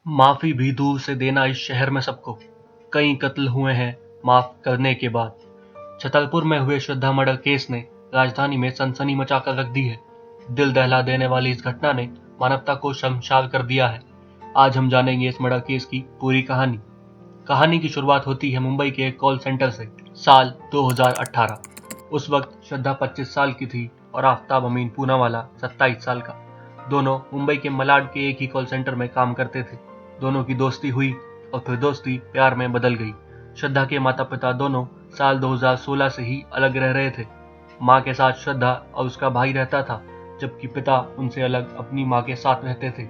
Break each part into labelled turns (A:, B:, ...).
A: माफी भी दूर से देना इस शहर में सबको। कई कत्ल हुए हैं माफ करने के बाद। छतरपुर में हुए श्रद्धा मर्डर केस ने राजधानी में सनसनी मचाकर रख दी है। दिल दहला देने वाली इस घटना ने मानवता को शर्मसार कर दिया है। आज हम जानेंगे इस मर्डर केस की पूरी कहानी। कहानी की शुरुआत होती है मुंबई के एक कॉल सेंटर से। साल 2018। उस वक्त श्रद्धा 25 साल की थी और आफ्ताब अमीन पूनावाला 27 साल का। दोनों मुंबई के मलाड के एक ही कॉल सेंटर में काम करते थे। दोनों की दोस्ती हुई और फिर दोस्ती प्यार में बदल गई। श्रद्धा के माता पिता दोनों साल 2016 से ही अलग रह रहे थे। माँ के साथ श्रद्धा और उसका भाई रहता था, जबकि पिता उनसे अलग अपनी माँ के साथ रहते थे।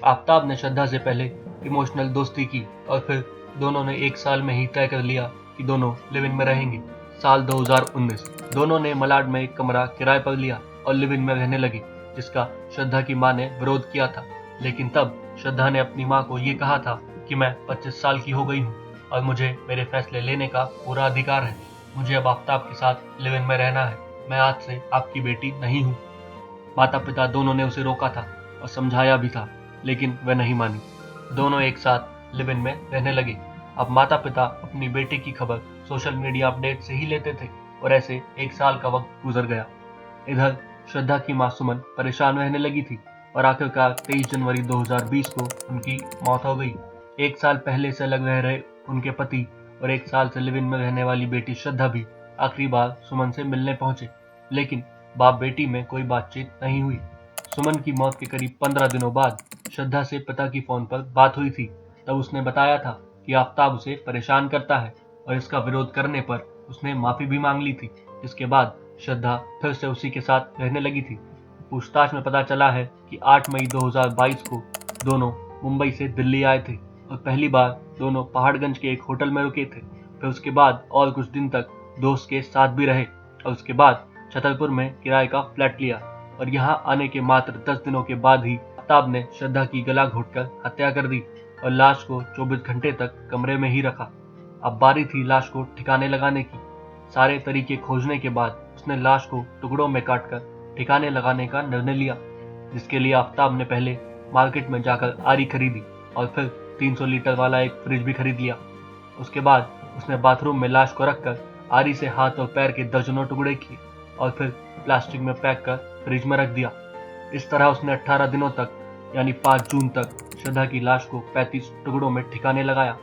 A: आफ्ताब ने श्रद्धा से पहले इमोशनल दोस्ती की और फिर दोनों ने एक साल में ही तय कर लिया कि दोनों लिव इन में रहेंगे। साल 2019। दोनों ने मलाड में एक कमरा किराए पर लिया और लिव इन में रहने लगे, जिसका श्रद्धा की माँ ने विरोध किया था। लेकिन तब श्रद्धा ने अपनी माँ को ये कहा था कि मैं 25 साल की हो गई हूँ और मुझे मेरे फैसले लेने का पूरा अधिकार है। मुझे अब आफ्ताब के साथ लिव इन में रहना है। मैं आज से आपकी बेटी नहीं हूँ। माता पिता दोनों ने उसे रोका था और समझाया भी था, लेकिन वह नहीं मानी। दोनों एक साथ लिव इन में रहने लगे। अब माता पिता अपनी बेटी की खबर सोशल मीडिया अपडेट से ही लेते थे और ऐसे एक साल का वक्त गुजर गया। इधर श्रद्धा की मां सुमन परेशान रहने लगी थी और आखिरकार 23 जनवरी 2020 को उनकी मौत हो गई। एक साल पहले से अलग रह रहे उनके पति और एक साल से लिव इन में रहने वाली बेटी श्रद्धा भी आखिरी बार सुमन से मिलने पहुंचे, लेकिन बाप बेटी में कोई बातचीत नहीं हुई। सुमन की मौत के करीब 15 दिनों बाद श्रद्धा से पिता की फोन पर बात हुई थी। तब उसने बताया था कि आफ्ताब उसे परेशान करता है और इसका विरोध करने पर उसने माफी भी मांग ली थी। इसके बाद श्रद्धा फिर से उसी के साथ रहने लगी थी। पूछताछ में पता चला है कि 8 मई 2022 को दोनों मुंबई से दिल्ली आए थे और पहली बार दोनों पहाड़गंज के एक होटल में रुके थे। फिर उसके बाद और कुछ दिन तक दोस्त के साथ भी रहे और उसके बाद छतरपुर में किराए का फ्लैट लिया और यहाँ आने के मात्र 10 दिनों के बाद ही आफ्ताब ने श्रद्धा की गला घोटकर हत्या कर दी और लाश को 24 घंटे तक कमरे में ही रखा। अब बारी थी लाश को ठिकाने लगाने की। सारे तरीके खोजने के बाद उसने लाश को टुकड़ों में काटकर ठिकाने लगाने का निर्णय लिया, जिसके लिए आफ्ताब ने पहले मार्केट में जाकर आरी खरीदी और फिर 300 लीटर वाला एक फ्रिज भी खरीद लिया। उसके बाद उसने बाथरूम में लाश को रखकर आरी से हाथ और पैर के दर्जनों टुकड़े किए और फिर प्लास्टिक में पैक कर फ्रिज में रख दिया। इस तरह उसने 18 दिनों तक यानी 5 जून तक श्रद्धा की लाश को 35 टुकड़ों में ठिकाने लगाया।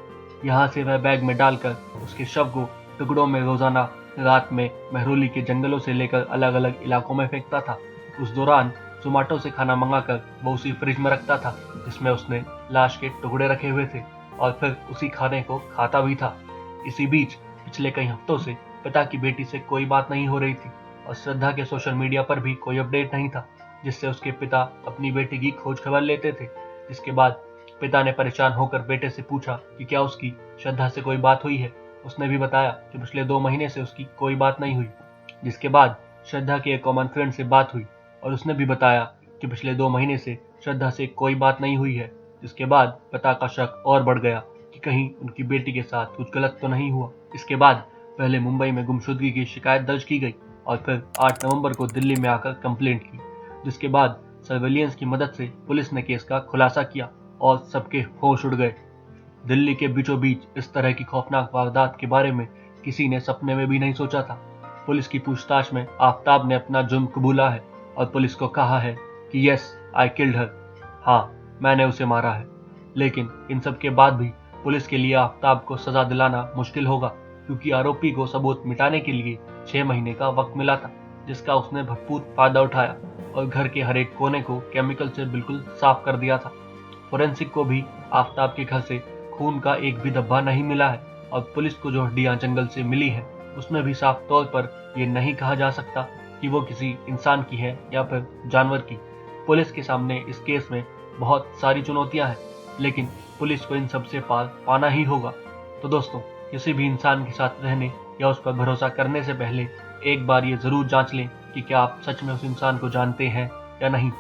A: यहाँ से वह बैग में डालकर उसके शव को टुकड़ों में रोजाना रात में महरौली के जंगलों से लेकर अलग अलग इलाकों में फेंकता था। उस दौरान जोमेटो से खाना मंगाकर वो उसी फ्रिज में रखता था जिसमें उसने लाश के टुकड़े रखे हुए थे और फिर उसी खाने को खाता भी था। इसी बीच पिछले कई हफ्तों से पिता की बेटी से कोई बात नहीं हो रही थी और श्रद्धा के सोशल मीडिया पर भी कोई अपडेट नहीं था, जिससे उसके पिता अपनी बेटी की खोज खबर लेते थे। जिसके बाद पिता ने परेशान होकर बेटे से पूछा कि क्या उसकी श्रद्धा से कोई बात हुई है। उसने भी बताया कि पिछले 2 महीने से उसकी कोई बात नहीं हुई। जिसके बाद श्रद्धा के एक कॉमन फ्रेंड से बात हुई और उसने भी बताया कि पिछले 2 महीने से श्रद्धा से कोई बात नहीं हुई है। जिसके बाद पिता का शक और बढ़ गया कि कहीं उनकी बेटी के साथ कुछ गलत तो नहीं हुआ। इसके बाद पहले मुंबई में गुमशुदगी की शिकायत दर्ज की गई और फिर 8 नवंबर को दिल्ली में आकर कंप्लेंट की, जिसके बाद सर्वेलियंस की मदद से पुलिस ने केस का खुलासा किया और सबके होश उड़ गए। दिल्ली के बीचों बीच इस तरह की खौफनाक वारदात के बारे में किसी ने सपने में भी नहीं सोचा था। पुलिस की पूछताछ में आफ्ताब ने अपना जुर्म कबूला है और पुलिस को कहा है कि यस आई किल्ड हर, हाँ मैंने उसे मारा है। लेकिन इन सब के बाद भी पुलिस के लिए आफ्ताब को सजा दिलाना मुश्किल होगा, क्योंकि आरोपी को सबूत मिटाने के लिए 6 महीने का वक्त मिला था, जिसका उसने भरपूर फायदा उठाया और घर के हर एक कोने को केमिकल से बिल्कुल साफ कर दिया था। फोरेंसिक को भी आफ्ताब के घर से खून का एक भी धब्बा नहीं मिला है और पुलिस को जो हड्डियां जंगल से मिली है उसमें भी साफ तौर पर यह नहीं कहा जा सकता कि वो किसी इंसान की है या फिर जानवर की। पुलिस के सामने इस केस में बहुत सारी चुनौतियां हैं, लेकिन पुलिस को इन सब से पार पाना ही होगा। तो दोस्तों, किसी भी इंसान के साथ रहने या उस पर भरोसा करने से पहले एक बार ये जरूर जांच लें कि क्या आप सच में उस इंसान को जानते हैं या नहीं।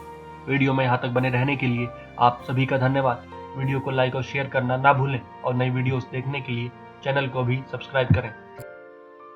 A: वीडियो में यहाँ तक बने रहने के लिए आप सभी का धन्यवाद। वीडियो को लाइक और शेयर करना ना भूलें और नई वीडियोस देखने के लिए चैनल को भी सब्सक्राइब करें।